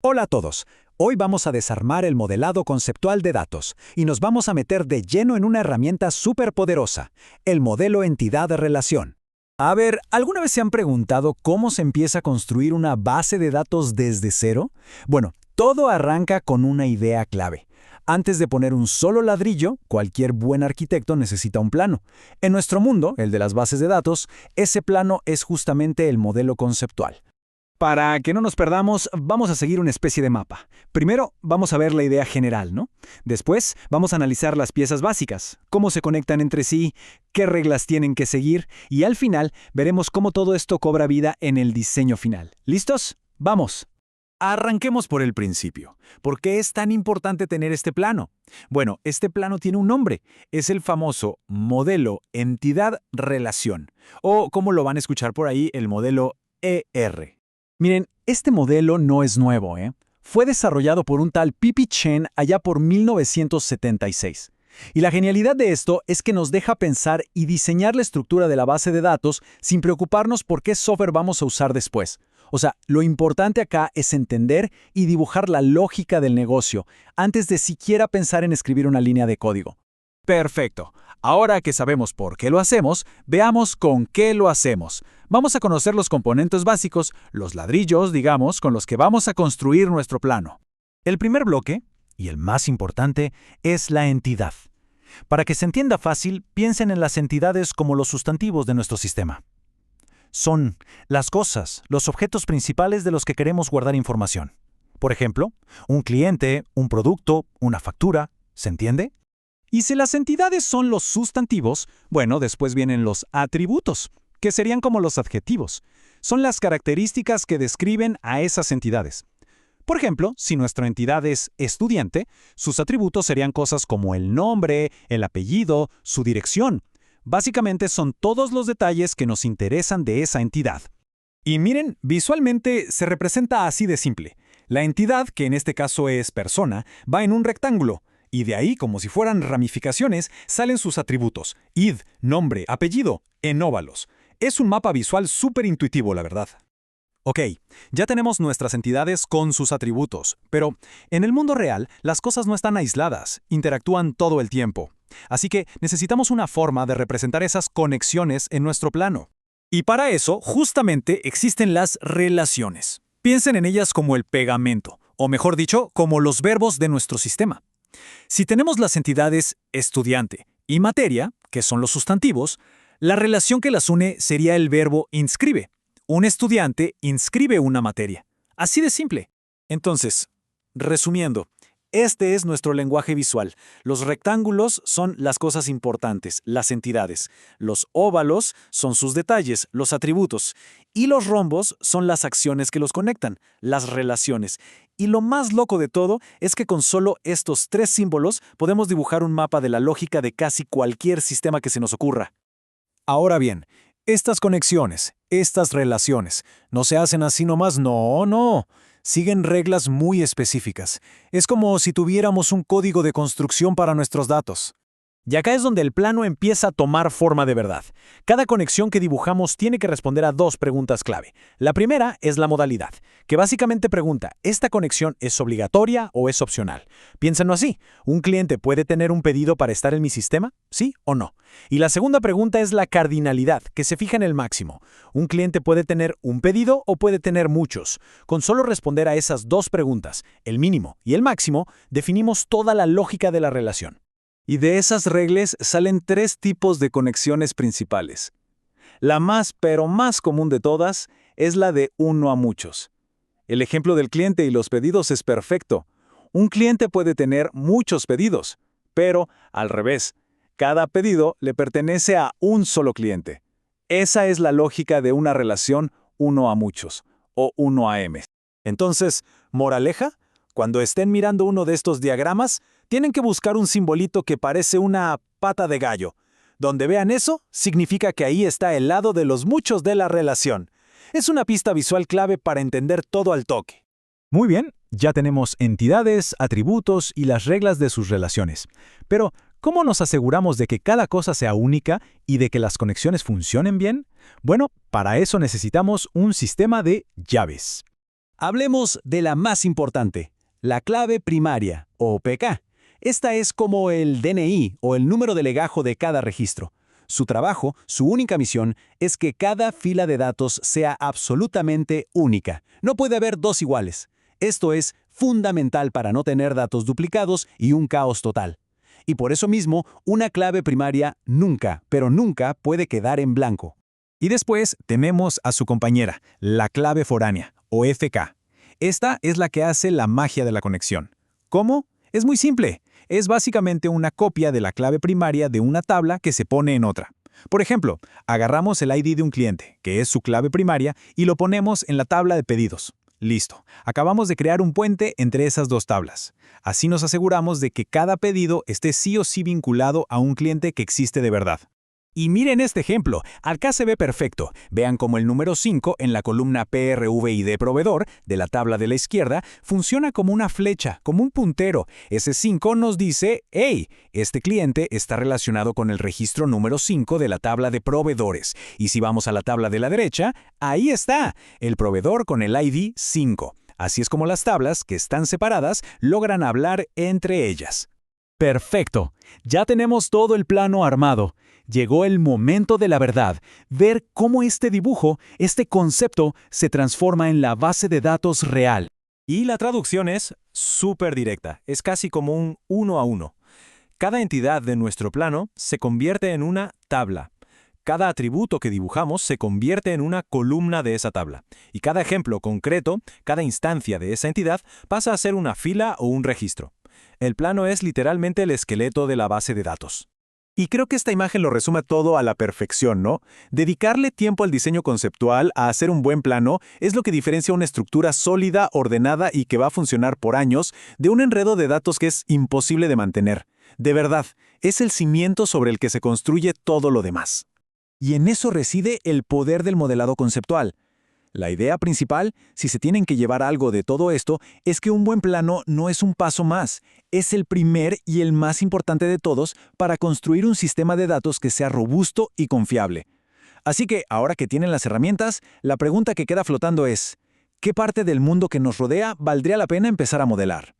Hola a todos. Hoy vamos a desarmar el modelado conceptual de datos y nos vamos a meter de lleno en una herramienta superpoderosa, el modelo entidad de relación. A ver, ¿alguna vez se han preguntado cómo se empieza a construir una base de datos desde cero? Bueno, todo arranca con una idea clave. Antes de poner un solo ladrillo, cualquier buen arquitecto necesita un plano. En nuestro mundo, el de las bases de datos, ese plano es justamente el modelo conceptual. Para que no nos perdamos, vamos a seguir una especie de mapa. Primero, vamos a ver la idea general, ¿no? Después, vamos a analizar las piezas básicas, cómo se conectan entre sí, qué reglas tienen que seguir, y al final veremos cómo todo esto cobra vida en el diseño final. ¿Listos? ¡Vamos! Arranquemos por el principio. ¿Por qué es tan importante tener este plano? Bueno, este plano tiene un nombre. Es el famoso modelo entidad-relación, o como lo van a escuchar por ahí, el modelo ER. Miren, este modelo no es nuevo, ¿eh? Fue desarrollado por un tal P.P. Chen allá por 1976. Y la genialidad de esto es que nos deja pensar y diseñar la estructura de la base de datos sin preocuparnos por qué software vamos a usar después. O sea, lo importante acá es entender y dibujar la lógica del negocio antes de siquiera pensar en escribir una línea de código. Perfecto. Ahora que sabemos por qué lo hacemos, veamos con qué lo hacemos. Vamos a conocer los componentes básicos, los ladrillos, digamos, con los que vamos a construir nuestro plano. El primer bloque, y el más importante, es la entidad. Para que se entienda fácil, piensen en las entidades como los sustantivos de nuestro sistema. Son las cosas, los objetos principales de los que queremos guardar información. Por ejemplo, un cliente, un producto, una factura, ¿se entiende? Y si las entidades son los sustantivos, bueno, después vienen los atributos, que serían como los adjetivos. Son las características que describen a esas entidades. Por ejemplo, si nuestra entidad es estudiante, sus atributos serían cosas como el nombre, el apellido, su dirección. Básicamente son todos los detalles que nos interesan de esa entidad. Y miren, visualmente se representa así de simple. La entidad, que en este caso es persona, va en un rectángulo. Y de ahí, como si fueran ramificaciones, salen sus atributos, id, nombre, apellido, en óvalos. Es un mapa visual súper intuitivo, la verdad. Ok, ya tenemos nuestras entidades con sus atributos, pero en el mundo real las cosas no están aisladas, interactúan todo el tiempo. Así que necesitamos una forma de representar esas conexiones en nuestro plano. Y para eso, justamente, existen las relaciones. Piensen en ellas como el pegamento, o mejor dicho, como los verbos de nuestro sistema. Si tenemos las entidades estudiante y materia, que son los sustantivos, la relación que las une sería el verbo inscribe. Un estudiante inscribe una materia. Así de simple. Entonces, resumiendo, este es nuestro lenguaje visual. Los rectángulos son las cosas importantes, las entidades. Los óvalos son sus detalles, los atributos. Y los rombos son las acciones que los conectan, las relaciones. Y lo más loco de todo es que con solo estos tres símbolos podemos dibujar un mapa de la lógica de casi cualquier sistema que se nos ocurra. Ahora bien, estas conexiones, estas relaciones, no se hacen así nomás, no. Siguen reglas muy específicas. Es como si tuviéramos un código de construcción para nuestros datos. Y acá es donde el plano empieza a tomar forma de verdad. Cada conexión que dibujamos tiene que responder a dos preguntas clave. La primera es la modalidad, que básicamente pregunta, ¿esta conexión es obligatoria o es opcional? Piénsenlo así, ¿un cliente puede tener un pedido para estar en mi sistema? ¿Sí o no? Y la segunda pregunta es la cardinalidad, que se fija en el máximo. ¿Un cliente puede tener un pedido o puede tener muchos? Con solo responder a esas dos preguntas, el mínimo y el máximo, definimos toda la lógica de la relación. Y de esas reglas salen tres tipos de conexiones principales. La más, pero más común de todas, es la de uno a muchos. El ejemplo del cliente y los pedidos es perfecto. Un cliente puede tener muchos pedidos, pero, al revés, cada pedido le pertenece a un solo cliente. Esa es la lógica de una relación uno a muchos, o uno a m. Entonces, moraleja, cuando estén mirando uno de estos diagramas, tienen que buscar un simbolito que parece una pata de gallo. Donde vean eso, significa que ahí está el lado de los muchos de la relación. Es una pista visual clave para entender todo al toque. Muy bien, ya tenemos entidades, atributos y las reglas de sus relaciones. Pero, ¿cómo nos aseguramos de que cada cosa sea única y de que las conexiones funcionen bien? Bueno, para eso necesitamos un sistema de llaves. Hablemos de la más importante, la clave primaria, o PK. Esta es como el DNI o el número de legajo de cada registro. Su trabajo, su única misión, es que cada fila de datos sea absolutamente única. No puede haber dos iguales. Esto es fundamental para no tener datos duplicados y un caos total. Y por eso mismo, una clave primaria nunca, pero nunca puede quedar en blanco. Y después tenemos a su compañera, la clave foránea, o FK. Esta es la que hace la magia de la conexión. ¿Cómo? Es muy simple. Es básicamente una copia de la clave primaria de una tabla que se pone en otra. Por ejemplo, agarramos el ID de un cliente, que es su clave primaria, y lo ponemos en la tabla de pedidos. Listo. Acabamos de crear un puente entre esas dos tablas. Así nos aseguramos de que cada pedido esté sí o sí vinculado a un cliente que existe de verdad. Y miren este ejemplo, acá se ve perfecto. Vean cómo el número 5 en la columna PRVID proveedor de la tabla de la izquierda funciona como una flecha, como un puntero. Ese 5 nos dice, hey, este cliente está relacionado con el registro número 5 de la tabla de proveedores. Y si vamos a la tabla de la derecha, ahí está, el proveedor con el ID 5. Así es como las tablas, que están separadas, logran hablar entre ellas. Perfecto, ya tenemos todo el plano armado. Llegó el momento de la verdad, ver cómo este dibujo, este concepto, se transforma en la base de datos real. Y la traducción es súper directa, es casi como un uno a uno. Cada entidad de nuestro plano se convierte en una tabla. Cada atributo que dibujamos se convierte en una columna de esa tabla. Y cada ejemplo concreto, cada instancia de esa entidad, pasa a ser una fila o un registro. El plano es literalmente el esqueleto de la base de datos. Y creo que esta imagen lo resume todo a la perfección, ¿no? Dedicarle tiempo al diseño conceptual, a hacer un buen plano, es lo que diferencia una estructura sólida, ordenada y que va a funcionar por años, de un enredo de datos que es imposible de mantener. De verdad, es el cimiento sobre el que se construye todo lo demás. Y en eso reside el poder del modelado conceptual. La idea principal, si se tienen que llevar algo de todo esto, es que un buen plano no es un paso más, es el primer y el más importante de todos para construir un sistema de datos que sea robusto y confiable. Así que, ahora que tienen las herramientas, la pregunta que queda flotando es, ¿qué parte del mundo que nos rodea valdría la pena empezar a modelar?